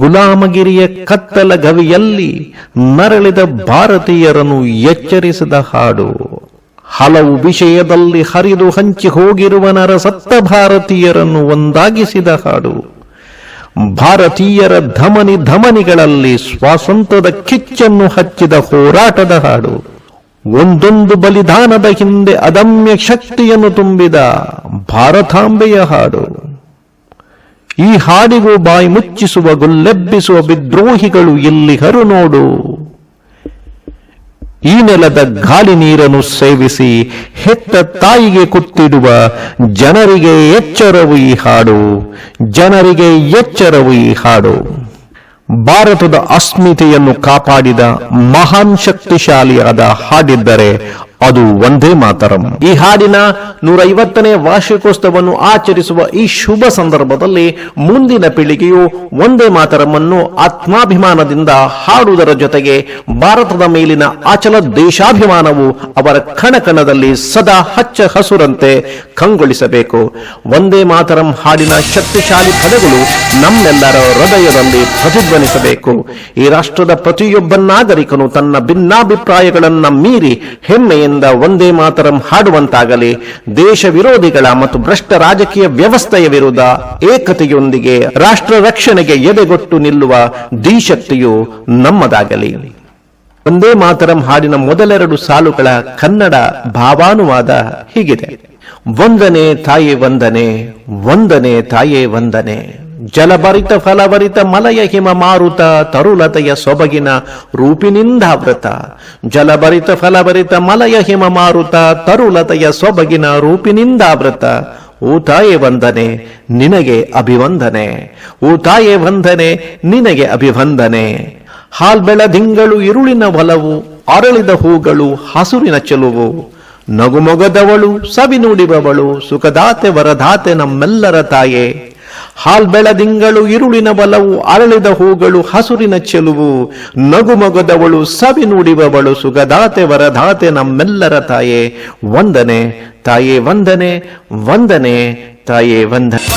ಗುಲಾಮಗಿರಿಯ ಕತ್ತಲ ಗವಿಯಲ್ಲಿ ನರಳಿದ ಭಾರತೀಯರನ್ನು ಎಚ್ಚರಿಸಿದ ಹಾಡು. ಹಲವು ವಿಷಯದಲ್ಲಿ ಹರಿದು ಹಂಚಿ ಹೋಗಿರುವ ನರಸತ್ತ ಭಾರತೀಯರನ್ನು ಒಂದಾಗಿಸಿದ ಹಾಡು. ಭಾರತೀಯರ ಧಮನಿ ಧಮನಿಗಳಲ್ಲಿ ಸ್ವಾತಂತ್ರ್ಯದ ಕಿಚ್ಚನ್ನು ಹಚ್ಚಿದ ಹೋರಾಟದ ಹಾಡು. ಒಂದೊಂದು ಬಲಿದಾನದ ಹಿಂದೆ ಅದಮ್ಯ ಶಕ್ತಿಯನ್ನು ತುಂಬಿದ ಭಾರತಾಂಬೆಯ ಹಾಡು. ಈ ಹಾಡಿಗೂ ಬಾಯಿ ಮುಚ್ಚಿಸುವ ಗುಲ್ಲೆಬ್ಬಿಸುವ ವಿದ್ರೋಹಿಗಳು ಎಲ್ಲಿಹರು ನೋಡು. ಈ ನೆಲದ ಗಾಳಿ ನೀರನ್ನು ಸೇವಿಸಿ ಹೆತ್ತ ತಾಯಿಗೆ ಕುತ್ತಿಡುವ ಜನರಿಗೆ ಎಚ್ಚರವು ಈ ಹಾಡು. ಜನರಿಗೆ ಎಚ್ಚರವು ಈ ಹಾಡು. ಭಾರತದ ಅಸ್ಮಿತೆಯನ್ನು ಕಾಪಾಡಿದ ಮಹಾನ್ ಶಕ್ತಿಶಾಲಿಯಾದ ಹಾಡಿದ್ದರೆ ಅದು ವಂದೇ ಮಾತರಂ. ಈ ಹಾಡಿನ 150ನೇ ವಾರ್ಷಿಕೋತ್ಸವವನ್ನು ಆಚರಿಸುವ ಈ ಶುಭ ಸಂದರ್ಭದಲ್ಲಿ ಮುಂದಿನ ಪೀಳಿಗೆಯು ವಂದೇ ಮಾತರಂ ಆತ್ಮಾಭಿಮಾನದಿಂದ ಹಾಡುವುದರ ಜೊತೆಗೆ ಭಾರತದ ಮೇಲಿನ ಅಚಲ ದೇಶಾಭಿಮಾನವು ಅವರ ಕಣಕಣದಲ್ಲಿ ಸದಾ ಹಚ್ಚ ಹಸುರಂತೆ ಕಂಗೊಳಿಸಬೇಕು. ವಂದೇ ಮಾತರಂ ಹಾಡಿನ ಶಕ್ತಿಶಾಲಿ ಪದಗಳು ನಮ್ಮೆಲ್ಲರ ಹೃದಯದಲ್ಲಿ ಪ್ರತಿಧ್ವನಿಸಬೇಕು. ಈ ರಾಷ್ಟ್ರದ ಪ್ರತಿಯೊಬ್ಬ ನಾಗರಿಕನು ತನ್ನ ಭಿನ್ನಾಭಿಪ್ರಾಯಗಳನ್ನ ಮೀರಿ ಹೆಮ್ಮೆಯಿಂದ ವಂದೇ ಮಾತರಂ ಹಾಡುವಂತಾಗಲಿ. ದೇಶ ವಿರೋಧಿಗಳ ಮತ್ತು ಭ್ರಷ್ಟ ರಾಜಕೀಯ ವ್ಯವಸ್ಥೆಯ ವಿರುದ್ಧ ಏಕತೆಯೊಂದಿಗೆ ರಾಷ್ಟ್ರ ರಕ್ಷಣೆಗೆ ಎದೆಗೊಟ್ಟು ನಿಲ್ಲುವ ಧೀಶಕ್ತಿಯು ನಮ್ಮದಾಗಲಿ. ವಂದೇ ಮಾತರಂ ಹಾಡಿನ ಮೊದಲೆರಡು ಸಾಲುಗಳ ಕನ್ನಡ ಭಾವಾನುವಾದ ಹೀಗಿದೆ. ವಂದನೆ ತಾಯೇ ವಂದನೆ, ವಂದನೆ ತಾಯೇ ವಂದನೆ. ಜಲಭರಿತ ಫಲಭರಿತ ಮಲಯ ಹಿಮ ಮಾರುತ ತರುಲತೆಯ ಸೊಬಗಿನ ರೂಪಿನಿಂದಾವೃತ. ಜಲಭರಿತ ಫಲಭರಿತ ಮಲಯ ಹಿಮ ಮಾರುತ ತರುಲತೆಯ ಸೊಬಗಿನ ರೂಪಿನಿಂದಾವೃತ. ಓ ತಾಯೇ ವಂದನೆ ನಿನಗೆ ಅಭಿವಂದನೆ, ಓ ತಾಯೇ ವಂದನೆ ನಿನಗೆ ಅಭಿವಂದನೆ. ಹಾಲ್ಬೆಳದಿಂಗಳು ಇರುಳಿನ ಒಲವು, ಅರಳಿದ ಹೂಗಳು ಹಸುರಿನ ಚೆಲುವು. ನಗುಮೊಗದವಳು ಸವಿ ನುಡಿಬವಳು, ಸುಖದಾತೆ ವರದಾತೆ ನಮ್ಮೆಲ್ಲರ ತಾಯೇ. ಹಾಲ್ಬೆಳದಿಂಗಳು ಇರುಳಿನ ಬಲವು, ಅರಳಿದ ಹೂಗಳು ಹಸುರಿನ ಚೆಲುವು. ನಗುಮೊಗದವಳು ಸವಿ ನುಡಿಬವಳು, ಸುಖದಾತೆ ವರದಾತೆ ನಮ್ಮೆಲ್ಲರ ತಾಯೇ. ವಂದನೆ ತಾಯೇ ವಂದನೆ, ವಂದನೆ ತಾಯೇ ವಂದನೆ.